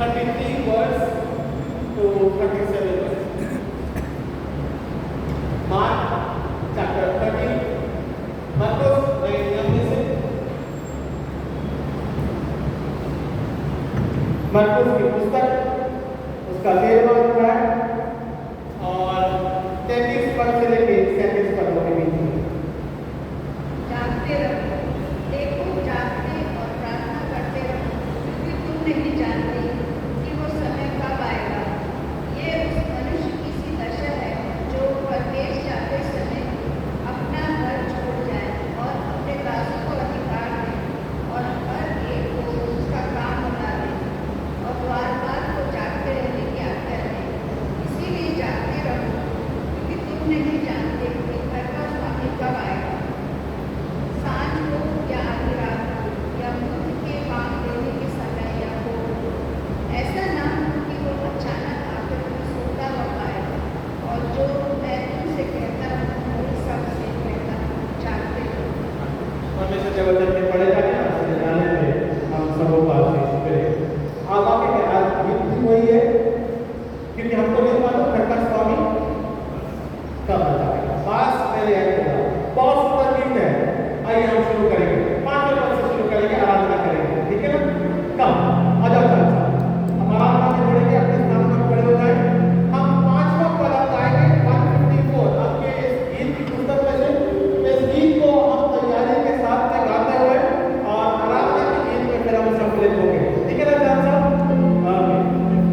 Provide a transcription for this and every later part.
33 verse to 37 verse. Mark chapter 13. Marcos मरकुस की पुस्तक उसका 13वां अध्याय और 33 पद से लेकर 37 पदों के बीच में। जागते रहो, देखो जागते और प्रार्थना करते रहो, क्योंकि तुम नहीं जानते कि वो समय कब आएगा। ये उस मनुष्य की सी दशा है जो परदेश जाते समय अपना घर छोड़ जाए और अपने दासों को अधिकार दे और हर एक को उसका काम बता दे और द्वार को जागते रहने की आज्ञा दे। इसीलिए जागते रहो, क्योंकि तुम नहीं जानते कि घर का स्वामी कब आएगा, सांझ हो या आधी रात हो, या मुफ्त के काम देने के समय या हो। ऐसा ना हो कि वो अचानक आकर तुम्हें सोता हुआ पाए। और जो मैं तुमसे कहता हूँ वही सबसे कहता हूँ, जागते रहो। परमेश्वर के वचन के पढ़े जाने और जाने में हम सबों का आशीष करें। आप आगे के आज युक्ति वही है क्योंकि हमको नहीं मालूम घर का स्वामी कब आ जाएगा। पास मेरे बहुत सुंदर गीत है। आइए हम शुरू करेंगे, 5 पद से शुरू करेंगे, आराधना करेंगे, ठीक है ना। कम आ जाओ हम आराधना में जुड़ेंगे, अपने स्थान पर खड़े हो जाए। हम 5वां पद आप गाएंगे 154 आपके इस गीत की पुस्तक में से। इस गीत को हम तैयारी के साथ में गाते हुए और आराधना के गीत में फिर हम सम्मिलित होंगे, ठीक है ना जान साहब।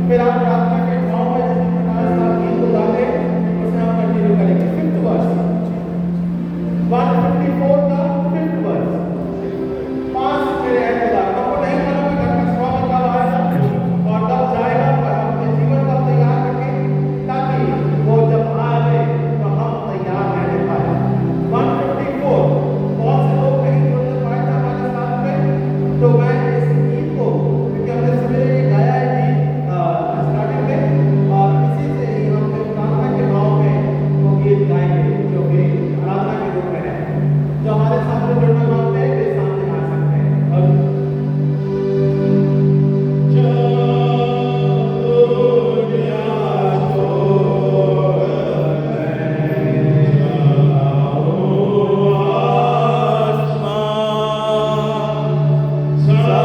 फिर आप प्रार्थना के भाव में जिस प्रकार से आप गीत को गाते हैं उसे हम कंटिन्यू करेंगे। 5th वर्स 154 का 5th वर्स। 5 मेरे हैं खुदा, हमको नहीं मालूम कि घर का स्वामी कब आएगा और कब जाएगा, पर हम अपने जीवन को तैयार रखें ताकि वो जब आए तो हम तैयार रहने पाए। 154 बहुत से लोग नहीं जुड़ने पाए थे हमारे साथ में, तो मैं इस गीत को क्योंकि हमने सवेरे ये गाया है गीत स्टार्टिंग में और इसी से ही हम फिर प्रार्थना के भाव में वो गीत गाएंगे जो कि आराधना के रूप में है। जो हमारे साथ में जुड़ना मांगते हैं वे सामने आ सकते हैं। और Sa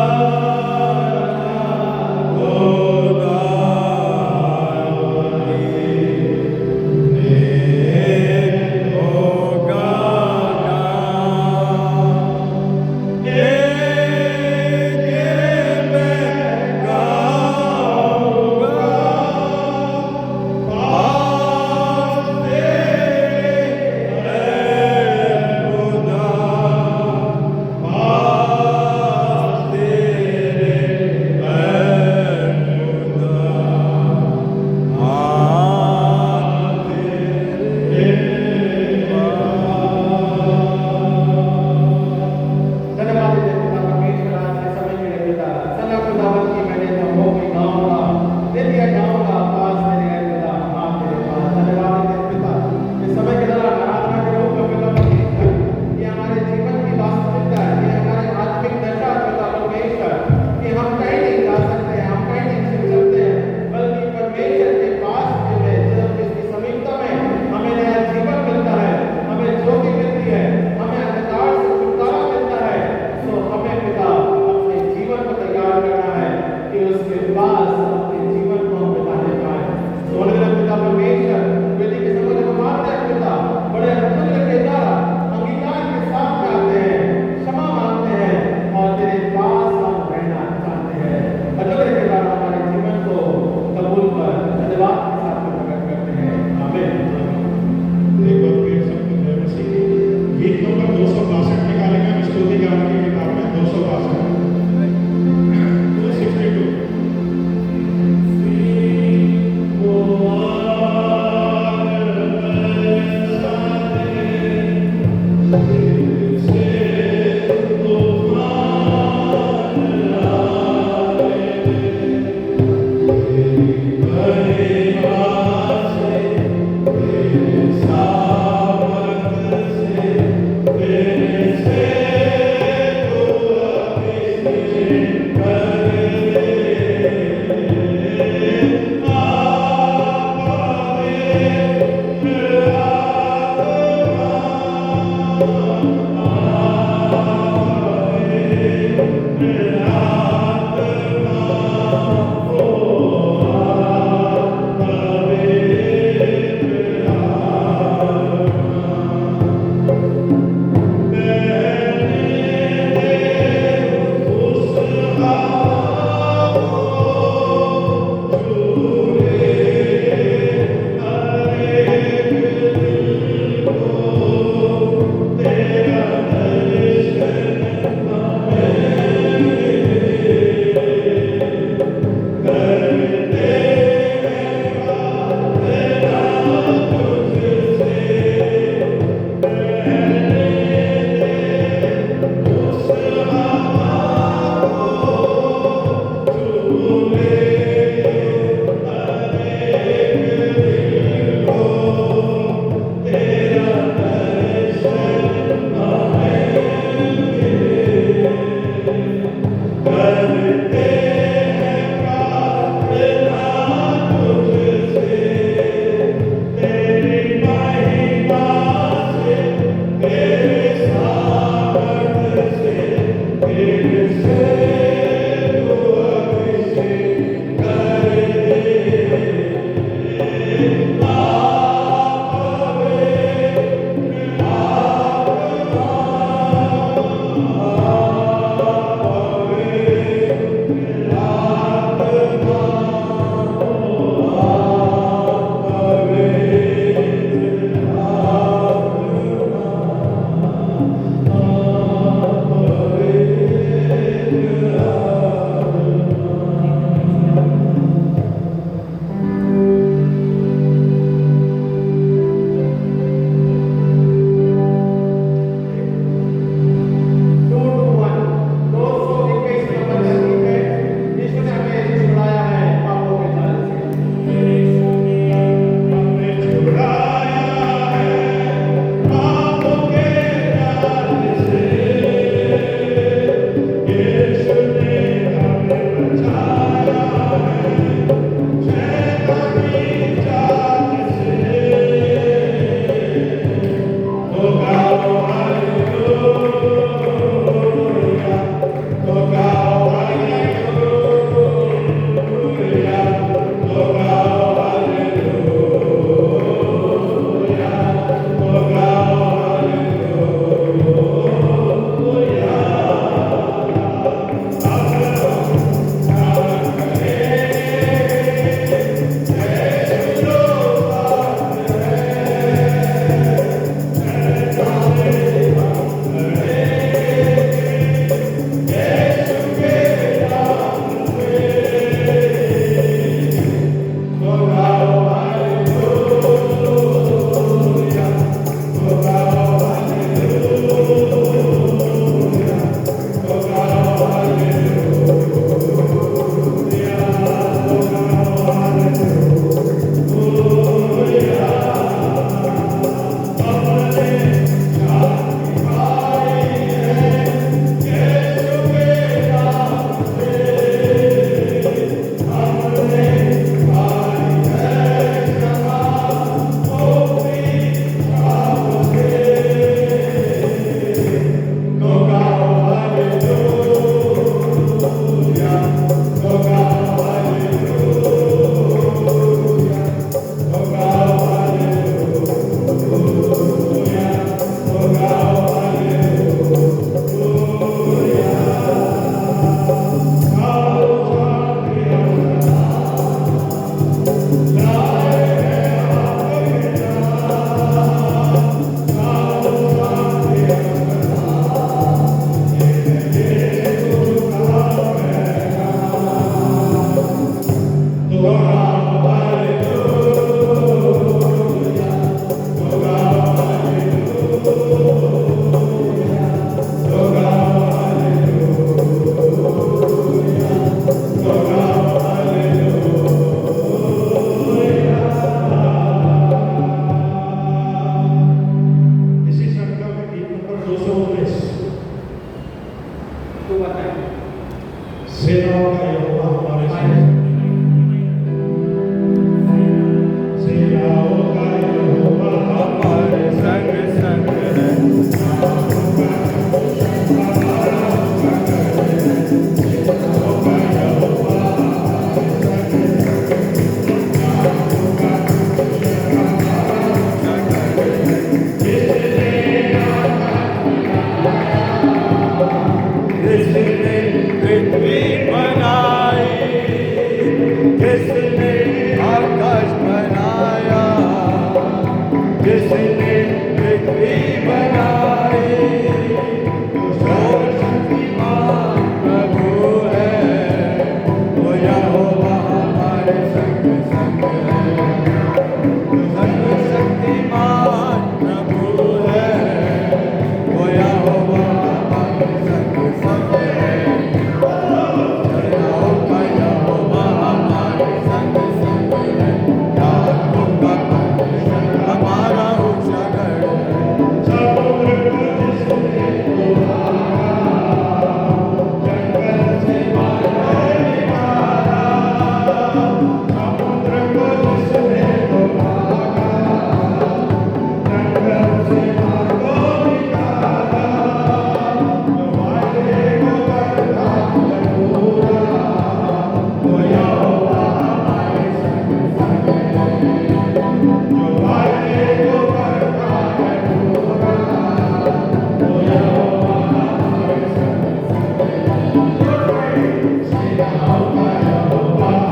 पृथ्वी बनाई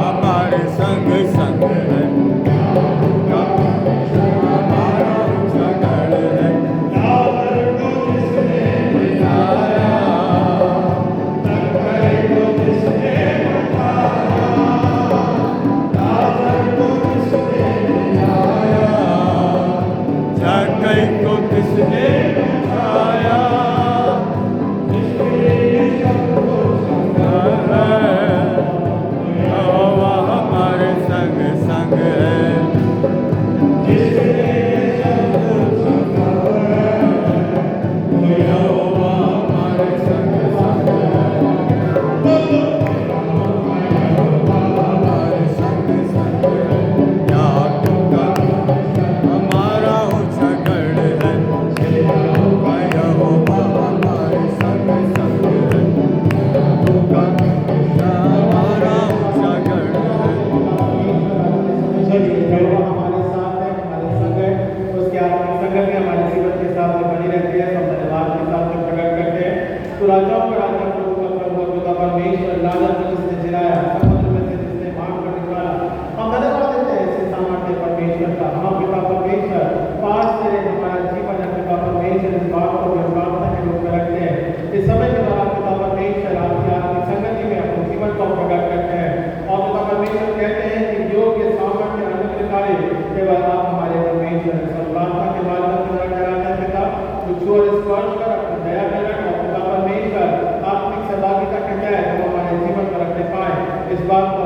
हमारे संग संग है, हमारा ऊंचा गढ़ है। जक्कई को किसने उठाया, यहोवा हमारे संग संग है। यहोवा हमारे संग संग है, हमारे संग संग है। याकूब का हमारा ऊंचा गढ़ है, यहोवा हमारे संग संग है। याकूब का हमारा ऊंचा गढ़ है। चलिए यहोवा हमारे साथ है, हमारे संग है, उसकी आत्मिक संगत में हमारे जीवन के साथ में बनी रहती है। हम धन्यवाद के साथ में प्रकट करते हैं। तो राजाओं का राजा, प्रभु का प्रभु, पिता परमेश्वर, राजा को जिसने जिलाया, समुद्र में से जिसने मार्ग पर निकाला, हम धन्यवाद देते हैं इस सामर्थ्य परमेश्वर का। हम पिता परमेश्वर पास तेरे हमारा जीवन है पिता परमेश्वर, इस बात को जो प्रार्थना के रूप में रखते हैं। इस समय के दौरान पिता परमेश्वर आपकी आत्मिक संगति में अपने जीवन को प्रकट करते हैं और पिता परमेश्वर कहते हैं कि योग्य सामर्थ्य अनुग्रहकारी केवल आप हमारे परमेश्वर हैं। सब प्रार्थना के माध्यम से कराते हैं पिता, छू और स्पर्श कर अपनी दया करें और पिता परमेश्वर आत्मिक सहभागिता के तहत हम हमारे जीवन पर रखने पाए। इस बात को